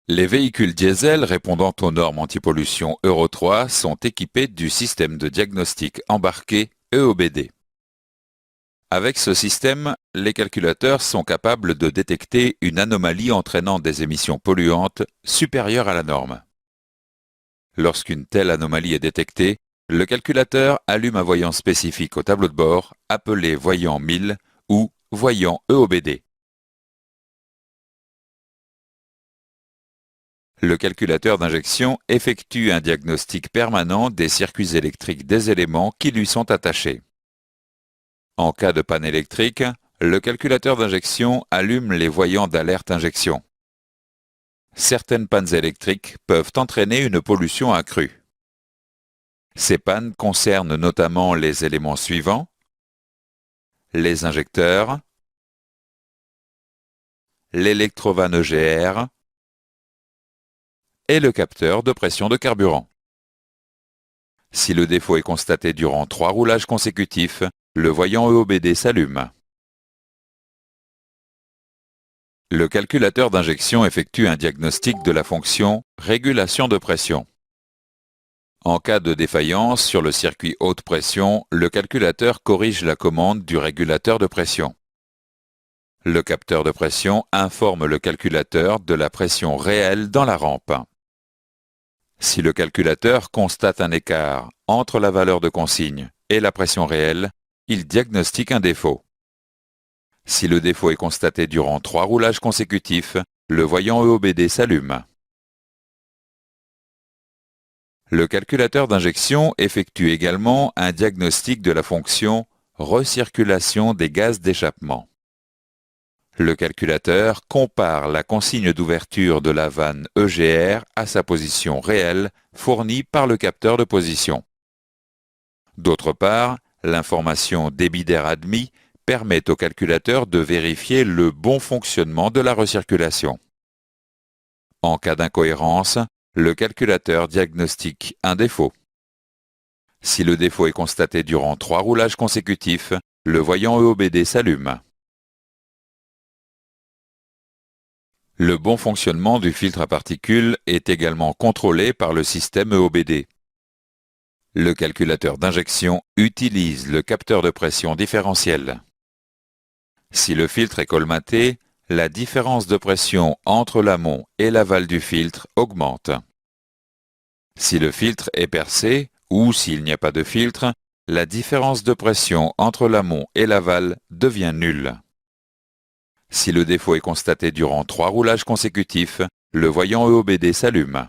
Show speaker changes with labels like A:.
A: Les véhicules diesel répondant aux normes antipollution Euro 3 sont équipés du système de diagnostic embarqué EOBD. Avec ce système, les calculateurs sont capables de détecter une anomalie entraînant des émissions polluantes supérieures à la norme. Lorsqu'une telle anomalie est détectée, le calculateur allume un voyant spécifique au tableau de bord, appelé voyant 1000 ou voyant EOBD. Le calculateur d'injection effectue un diagnostic permanent des circuits électriques des éléments qui lui sont attachés. En cas de panne électrique, le calculateur d'injection allume les voyants d'alerte injection. Certaines pannes électriques peuvent entraîner une pollution accrue. Ces pannes concernent notamment les éléments suivants: les injecteurs, l'électrovanne EGR et le capteur de pression de carburant. Si le défaut est constaté durant 3 roulages consécutifs, le voyant EOBD s'allume. Le calculateur d'injection effectue un diagnostic de la fonction régulation de pression. En cas de défaillance sur le circuit haute pression, le calculateur corrige la commande du régulateur de pression. Le capteur de pression informe le calculateur de la pression réelle dans la rampe. Si le calculateur constate un écart entre la valeur de consigne et la pression réelle, il diagnostique un défaut. Si le défaut est constaté durant 3 roulages consécutifs, le voyant EOBD s'allume. Le calculateur d'injection effectue également un diagnostic de la fonction recirculation des gaz d'échappement. Le calculateur compare la consigne d'ouverture de la vanne EGR à sa position réelle fournie par le capteur de position. D'autre part, l'information débit d'air admis permet au calculateur de vérifier le bon fonctionnement de la recirculation. En cas d'incohérence, le calculateur diagnostique un défaut. Si le défaut est constaté durant 3 roulages consécutifs, le voyant EOBD s'allume. Le bon fonctionnement du filtre à particules est également contrôlé par le système EOBD. Le calculateur d'injection utilise le capteur de pression différentiel. Si le filtre est colmaté, la différence de pression entre l'amont et l'aval du filtre augmente. Si le filtre est percé ou s'il n'y a pas de filtre, la différence de pression entre l'amont et l'aval devient nulle. Si le défaut est constaté durant 3 roulages consécutifs, le voyant EOBD s'allume.